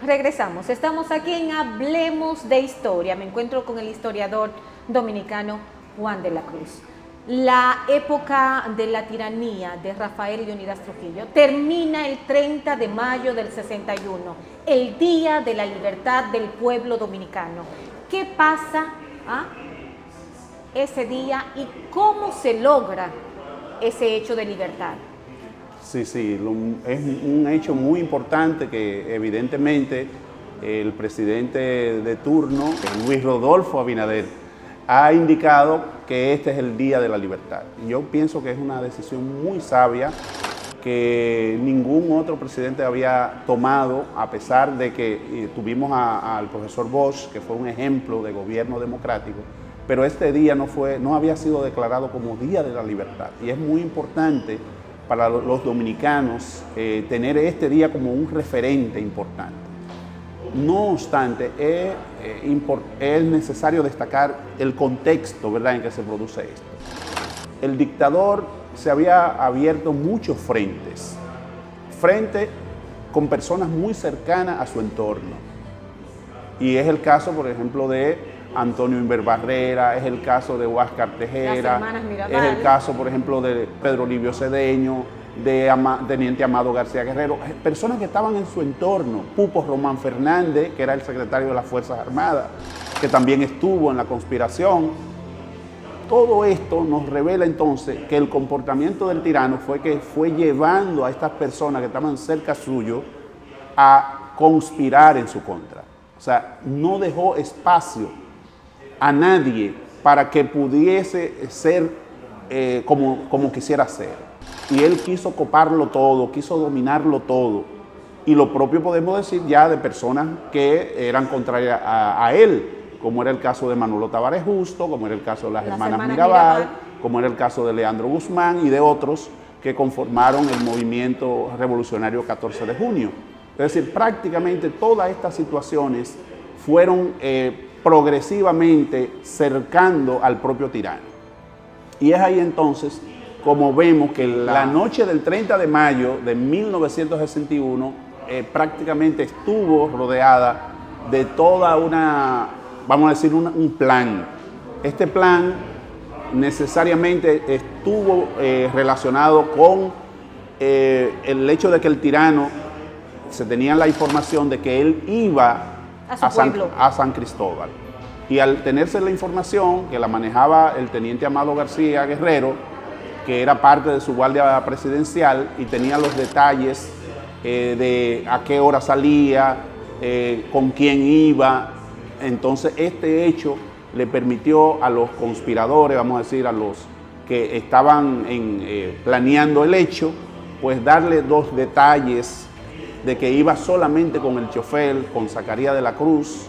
Regresamos, estamos aquí en Hablemos de Historia. Me encuentro con el historiador dominicano Juan de la Cruz. La época de la tiranía de Rafael Leónidas Trujillo termina el 30 de mayo del 61, el Día de la Libertad del Pueblo Dominicano. ¿Qué pasa ese día y cómo se logra ese hecho de libertad? Sí, es un hecho muy importante que evidentemente el presidente de turno, Luis Rodolfo Abinader, ha indicado que este es el Día de la Libertad. Yo pienso que es una decisión muy sabia que ningún otro presidente había tomado, a pesar de que tuvimos al profesor Bosch, que fue un ejemplo de gobierno democrático, pero este día no había sido declarado como Día de la Libertad. Y es muy importante para los dominicanos tener este día como un referente importante. No obstante, es necesario destacar el contexto, ¿verdad?, en que se produce esto. El dictador se había abierto muchos frentes con personas muy cercanas a su entorno. Y es el caso, por ejemplo, de Antonio Inver Barrera, es el caso de Huáscar Tejera, es el caso, por ejemplo, de Pedro Livio Cedeño, de Teniente Amado García Guerrero, personas que estaban en su entorno. Pupo Román Fernández, que era el secretario de las Fuerzas Armadas, que también estuvo en la conspiración. Todo esto nos revela entonces que el comportamiento del tirano fue llevando a estas personas que estaban cerca suyo a conspirar en su contra. O sea, no dejó espacio a nadie para que pudiese ser como quisiera ser. Y él quiso coparlo todo, quiso dominarlo todo. Y lo propio podemos decir ya de personas que eran contrarias a él, como era el caso de Manolo Tavares Justo, como era el caso de las hermanas Mirabal, como era el caso de Leandro Guzmán y de otros que conformaron el movimiento revolucionario 14 de junio. Es decir, prácticamente todas estas situaciones fueron progresivamente cercando al propio tirano. Y es ahí entonces como vemos que la noche del 30 de mayo de 1961 prácticamente estuvo rodeada de toda una, vamos a decir, un plan. Este plan necesariamente estuvo relacionado con el hecho de que el tirano, se tenía la información de que él iba a San Cristóbal. Y al tenerse la información, que la manejaba el teniente Amado García Guerrero, que era parte de su guardia presidencial y tenía los detalles de a qué hora salía, con quién iba. Entonces este hecho le permitió a los conspiradores, vamos a decir, a los que estaban planeando el hecho, pues darle dos detalles de que iba solamente con el chofer, con Zacarías de la Cruz.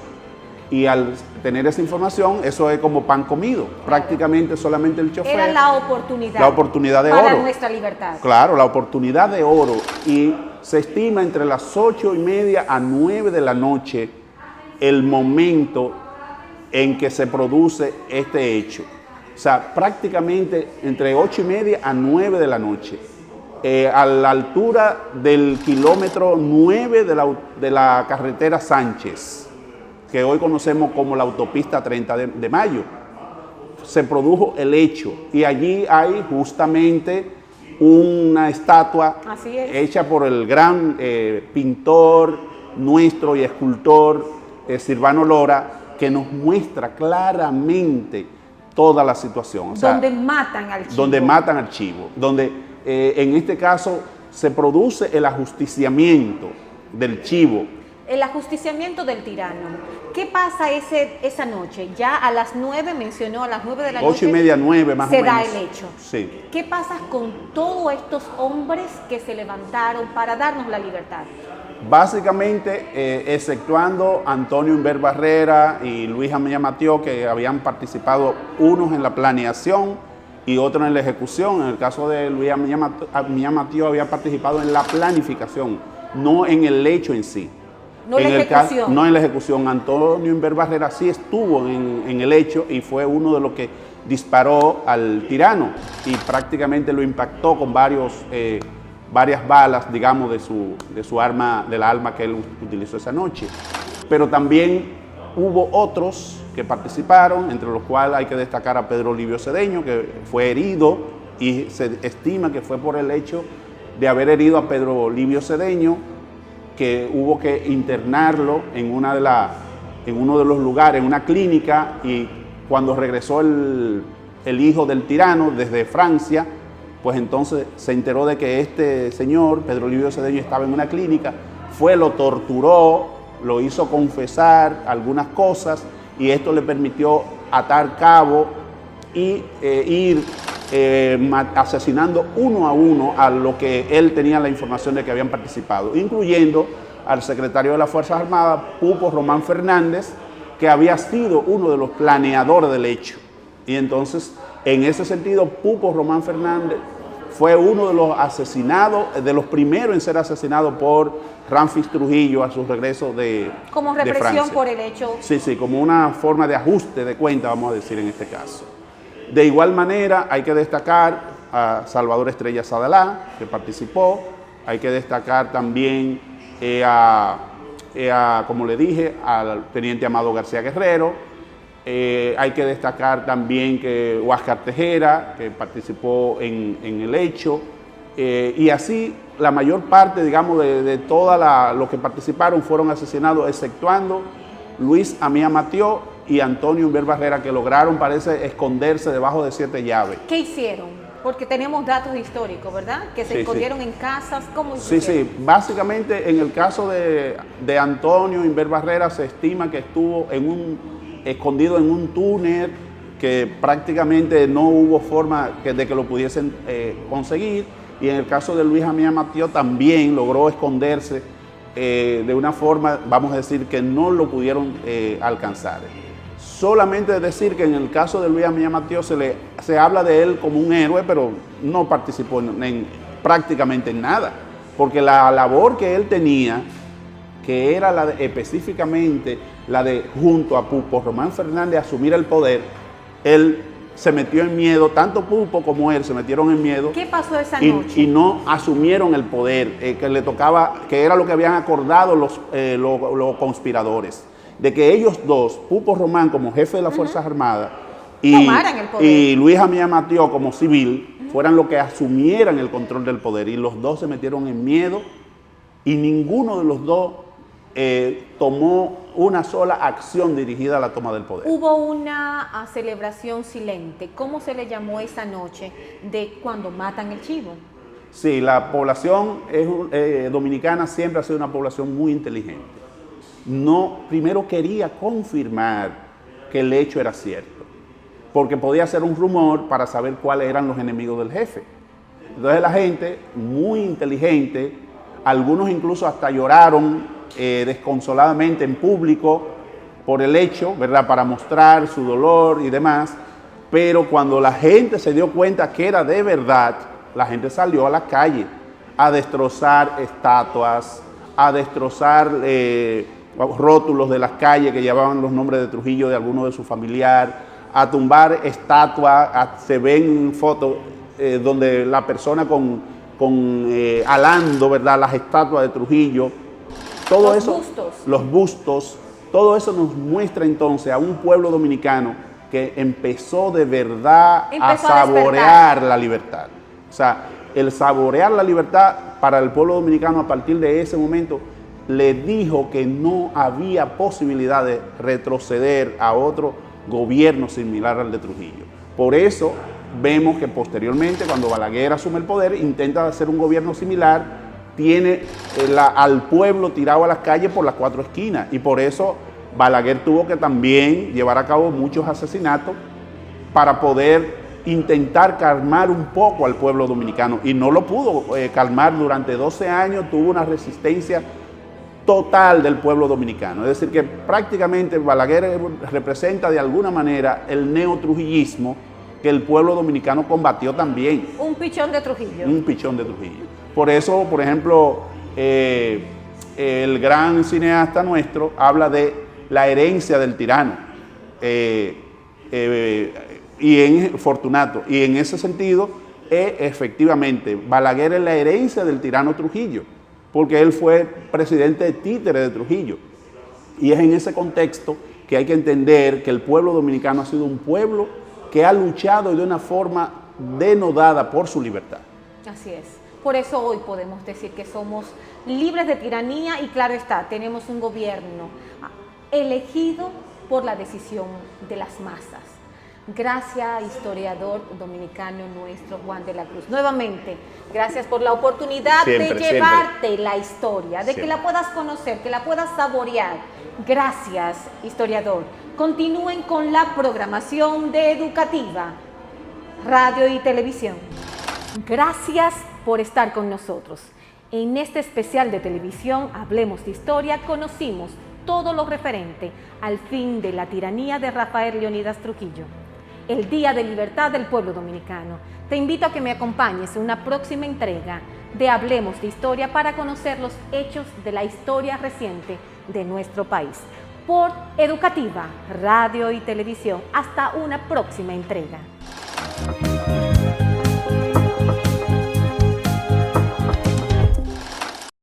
Y al tener esa información, eso es como pan comido. Prácticamente solamente el chofer. Era la oportunidad. La oportunidad de oro. Para nuestra libertad. Claro, la oportunidad de oro. Y se estima entre las 8:30 a 9 de la noche el momento en que se produce este hecho. O sea, prácticamente entre 8:30 a 9 de la noche. A la altura del kilómetro 9 de la carretera Sánchez, que hoy conocemos como la autopista 30 de mayo, se produjo el hecho. Y allí hay justamente una estatua hecha por el gran pintor nuestro y escultor Silvano Lora, que nos muestra claramente toda la situación. O sea, donde matan al chivo. Donde matan al chivo. Donde en este caso se produce el ajusticiamiento del chivo. El ajusticiamiento del tirano. ¿Qué pasa esa noche? Ya a las 9, mencionó, a las 9 de la noche. 8:30, 9 más o menos. Se da el hecho. Sí. ¿Qué pasa con todos estos hombres que se levantaron para darnos la libertad? Básicamente, exceptuando Antonio Inver Barrera y Luis Amaya Matió, que habían participado unos en la planeación y otros en la ejecución. En el caso de Luis Amaya Matió había participado en la planificación, no en el hecho en sí. No en la ejecución. Antonio Inver Barrera sí estuvo en el hecho y fue uno de los que disparó al tirano y prácticamente lo impactó con varios varias balas, digamos, de su arma, de la arma que él utilizó esa noche. Pero también hubo otros que participaron, entre los cuales hay que destacar a Pedro Livio Cedeño, que fue herido y se estima que fue por el hecho de haber herido a Pedro Livio Cedeño, que hubo que internarlo en uno de los lugares, en una clínica, y cuando regresó el hijo del tirano desde Francia, pues entonces se enteró de que este señor, Pedro Livio Cedeño, estaba en una clínica, lo torturó, lo hizo confesar algunas cosas, y esto le permitió atar cabo y ir asesinando uno a uno a lo que él tenía la información de que habían participado, incluyendo al secretario de las Fuerzas Armadas, Pupo Román Fernández, que había sido uno de los planeadores del hecho. Y entonces, en ese sentido, Pupo Román Fernández fue uno de los asesinados, de los primeros en ser asesinados por Ramfis Trujillo a su regreso de Francia. Como represión por el hecho. Sí, como una forma de ajuste de cuenta, vamos a decir en este caso. De igual manera, hay que destacar a Salvador Estrella Sadalá, que participó. Hay que destacar también como le dije, al teniente Amado García Guerrero. Hay que destacar también que Huáscar Tejera, que participó en el hecho. Y así, la mayor parte, digamos, de todos los que participaron fueron asesinados, exceptuando Luis Amía Matió y Antonio Humber Barrera, que lograron, parece, esconderse debajo de 7 llaves. ¿Qué hicieron? Porque tenemos datos históricos, ¿verdad? Que se escondieron en casas. ¿Cómo hicieron? Sí. Básicamente, en el caso de Antonio Humber Barrera, se estima que estuvo escondido en un túnel, que prácticamente no hubo forma de que lo pudiesen conseguir. Y en el caso de Luis Amía Matió también logró esconderse de una forma, vamos a decir, que no lo pudieron alcanzar. Solamente decir que en el caso de Luis Amía Matió se habla de él como un héroe, pero no participó prácticamente en nada, porque la labor que él tenía, que era específicamente la de, junto a Pupo Román Fernández, asumir el poder, él se metió en miedo, tanto Pupo como él se metieron en miedo. ¿Qué pasó esa noche? Y no asumieron el poder que le tocaba, que era lo que habían acordado los conspiradores, de que ellos dos, Pupo Román como jefe de las Fuerzas Armadas y Luis Amía Matió como civil, fueran los que asumieran el control del poder, y los dos se metieron en miedo, y ninguno de los dos tomó una sola acción dirigida a la toma del poder. Hubo una celebración silente. ¿Cómo se le llamó esa noche de cuando matan el chivo? Sí, la población dominicana siempre ha sido una población muy inteligente. Primero quería confirmar que el hecho era cierto, porque podía ser un rumor para saber cuáles eran los enemigos del jefe. Entonces la gente, muy inteligente, algunos incluso hasta lloraron desconsoladamente en público por el hecho, ¿verdad?, para mostrar su dolor y demás, pero cuando la gente se dio cuenta que era de verdad, la gente salió a la calle a destrozar estatuas, a destrozar rótulos de las calles que llevaban los nombres de Trujillo, de alguno de sus familiares, a tumbar estatuas. Se ven fotos donde la persona alando, ¿verdad?, las estatuas de Trujillo. Todo eso, los bustos, todo eso nos muestra entonces a un pueblo dominicano que empezó de verdad a saborear la libertad. O sea, el saborear la libertad para el pueblo dominicano a partir de ese momento le dijo que no había posibilidad de retroceder a otro gobierno similar al de Trujillo. Por eso vemos que posteriormente, cuando Balaguer asume el poder, intenta hacer un gobierno similar, tiene al pueblo tirado a las calles por las 4 esquinas, y por eso Balaguer tuvo que también llevar a cabo muchos asesinatos para poder intentar calmar un poco al pueblo dominicano, y no lo pudo calmar. Durante 12 años tuvo una resistencia total del pueblo dominicano. Es decir, que prácticamente Balaguer representa de alguna manera el neotrujillismo que el pueblo dominicano combatió también. Un pichón de Trujillo. Un pichón de Trujillo. Por eso, por ejemplo, el gran cineasta nuestro habla de la herencia del tirano, Fortunato. Y en ese sentido, efectivamente, Balaguer es la herencia del tirano Trujillo, porque él fue presidente títere de Trujillo. Y es en ese contexto que hay que entender que el pueblo dominicano ha sido un pueblo que ha luchado de una forma denodada por su libertad. Así es. Por eso hoy podemos decir que somos libres de tiranía y claro está, tenemos un gobierno elegido por la decisión de las masas. Gracias, historiador dominicano nuestro Juan de la Cruz. Nuevamente, gracias por la oportunidad de llevarte la historia, de que la puedas conocer, que la puedas saborear. Gracias, historiador. Continúen con la programación de Educativa, radio y televisión. Gracias por estar con nosotros. En este especial de televisión, Hablemos de Historia, conocimos todo lo referente al fin de la tiranía de Rafael Leónidas Trujillo, el Día de Libertad del Pueblo Dominicano. Te invito a que me acompañes en una próxima entrega de Hablemos de Historia para conocer los hechos de la historia reciente de nuestro país. Por Educativa, radio y televisión. Hasta una próxima entrega.